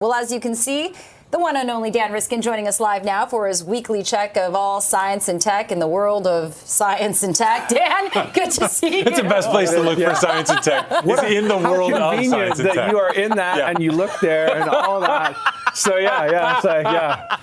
Well, as you can see, the one and only Dan Riskin joining us live now for his weekly check of all science and tech in the world of science and tech. Dan, good to see you. It's the best place to look for science and tech. It's in the world of science and tech. That you are in that and you look there and all that. So yeah.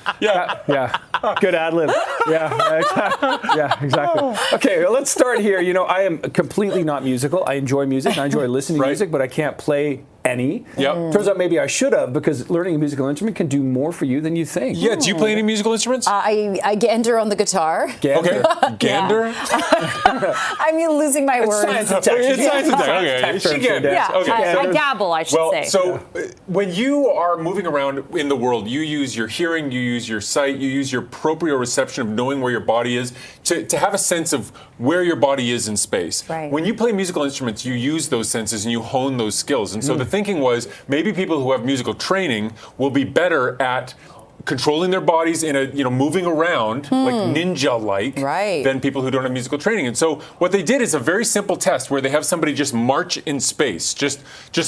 Good ad lib. Yeah, exactly. Okay, well, let's start here. You know, I am completely not musical. I enjoy music. I enjoy listening to music, but I can't play any. Yep. Turns out maybe I should have, because learning a musical instrument can do more for you than you think. Yeah, do you play any musical instruments? I gander on the guitar. Gander? Okay, gander? I'm losing my words. Science and tech. It's science and tech, okay. Tech She ganders. Yeah, Okay. I dabble, I should say. So when you are moving around in the world, you use your hearing, you use your sight, you use your proprioception of knowing where your body is to have a sense of where your body is in space. Right. When you play musical instruments, you use those senses and you hone those skills. And so the thinking was maybe people who have musical training will be better at controlling their bodies in a, moving around like ninja-like than people who don't have musical training. And so what they did is a very simple test where they have somebody just march in space. Just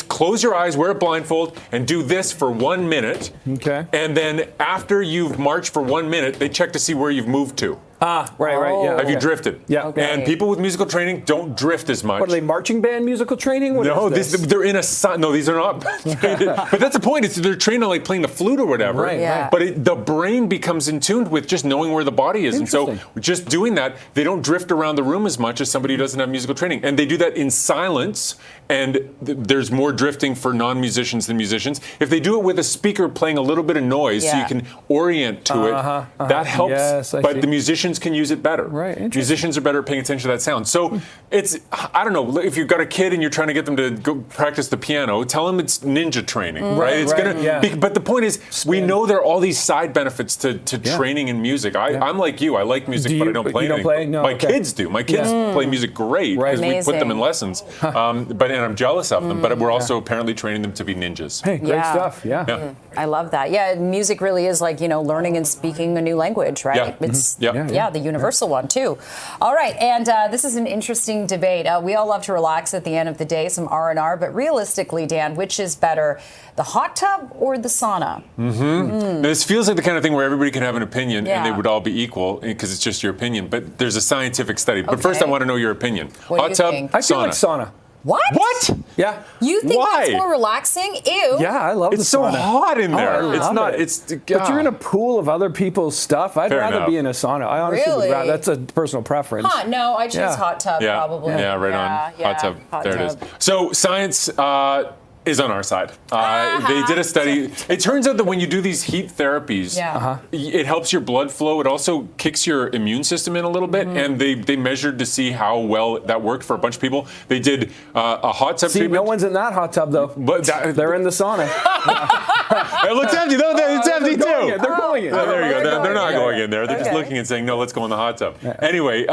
close your eyes, wear a blindfold, and do this for 1 minute. Okay. And then after you've marched for 1 minute, they check to see where you've moved to. Right, yeah. Have you drifted? Yeah. Okay. And people with musical training don't drift as much. What are they, marching band musical training? No, they're in a no. These are not trained. But that's the point. They're trained on like playing the flute or whatever. Right. Yeah. But the brain becomes in tune with just knowing where the body is, and so just doing that, they don't drift around the room as much as somebody who doesn't have musical training. And they do that in silence. And there's more drifting for non-musicians than musicians. If they do it with a speaker playing a little bit of noise, so you can orient to it, that helps. Yes, but the musicians can use it better. Right, interesting. Musicians are better at paying attention to that sound. So it's, I don't know, if you've got a kid and you're trying to get them to go practice the piano, tell them it's ninja training, right? It's but the point is, we know there are all these side benefits to training in music. I'm like you, I like music, but I don't play anything. No, my kids do. My kids play music great because we put them in lessons. And I'm jealous of them, but we're also apparently training them to be ninjas. Hey, great stuff, I love that. Yeah, music really is like, learning and speaking a new language, right? Yeah. It's the universal one too. All right, and this is an interesting debate. We all love to relax at the end of the day, some R&R, but realistically, Dan, which is better, the hot tub or the sauna? This feels like the kind of thing where everybody can have an opinion and they would all be equal because it's just your opinion, but there's a scientific study. But first I want to know your opinion. What hot tub, think? I feel like sauna. What? Yeah. You think Why? that's more relaxing? Ew. Yeah, I love the It's so sauna. hot in there. I It's love not. it. It's. But you're in a pool of other people's stuff. I'd Fair rather enough. be in a sauna. I honestly would Really? rather. That's a personal preference. Huh, no, I choose hot tub probably. Yeah, right on. Hot tub. There it is. So science is on our side. They did a study. It turns out that when you do these heat therapies, it helps your blood flow. It also kicks your immune system in a little bit. And they measured to see how well that worked for a bunch of people. They did a hot tub treatment. No one's in that hot tub though. But they're in the sauna. It looks empty. No, it's empty too. They're going in. Oh, there you go. They're not going in there. They're just looking and saying, no, let's go in the hot tub. Anyway,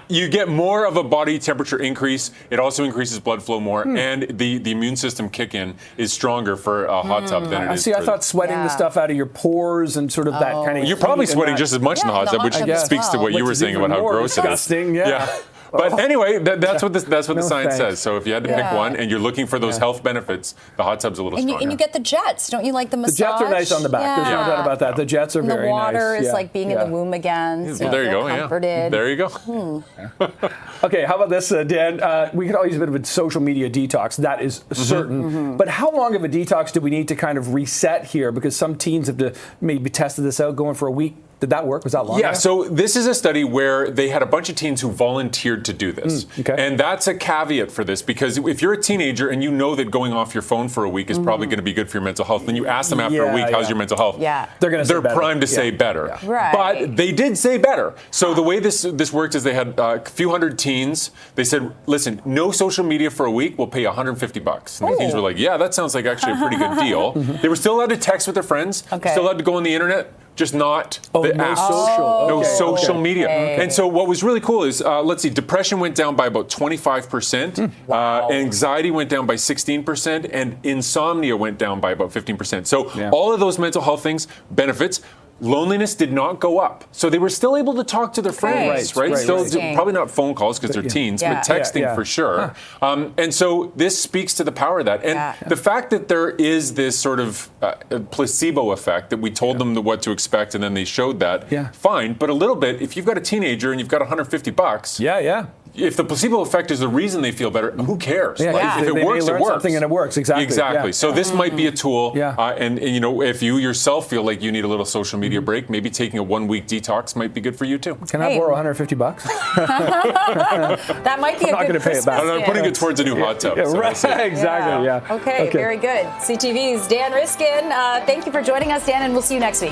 you get more of a body temperature increase. It also increases blood flow more. And the immune system kick in is stronger for a hot tub than it is. I thought sweating the stuff out of your pores and sort of that kind of. You're probably sweating just as much in the hot tub, which speaks to what you were saying about how gross it is. Yeah. But anyway, that's what the science says. So if you had to pick one and you're looking for those health benefits, the hot tub's a little stronger. And you get the jets. Don't you like the massage? The jets are nice on the back. There's no doubt about that. The jets are very nice. The water is like being in the womb again. So there you go. Comforted. There you go. Okay, how about this, Dan? We could all use a bit of a social media detox. That is certain. But how long of a detox do we need to kind of reset here? Because some teens have maybe tested this out, going for a week. Did that work? Was that long? Yeah, so this is a study where they had a bunch of teens who volunteered to do this. And that's a caveat for this, because if you're a teenager and you know that going off your phone for a week is probably going to be a few hundred health, then you ask them after a week, how's your mental health? They're primed to say better. Right. But they did say better. So the way this worked is they had a few hundred teens. They said, listen, no social media for a week, we'll pay $150. And the teens were like, yeah, that sounds like actually a pretty good deal. They were still allowed to text with their friends, still allowed to go on the internet, just not the no apps. social. No social media. Okay. And so what was really cool is, let's see, depression went down by about 25%, anxiety went down by 16%, and insomnia went down by about 15%. So all of those mental health things, benefits. loneliness did not go up. So they were still able to talk to their friends, right? Still, Interesting. probably not phone calls because they're teens, Yeah. but texting for sure. And so this speaks to the power of that. And the fact that there is this sort of placebo effect that we told them what to expect and then they showed that, fine. But a little bit, if you've got a teenager and you've got $150, if the placebo effect is the reason they feel better, who cares? If it works, it works. Something and it works, exactly. Exactly. So this might be a tool. And you know, if you yourself feel like you need a little social media break, maybe taking a 1-week detox might be good for you too. Can I borrow $150? That might be I'm a not good going to pay it back. I'm putting it towards a new hot tub. So Right, exactly. Okay, very good. CTV's Dan Riskin. Thank you for joining us, Dan, and we'll see you next week.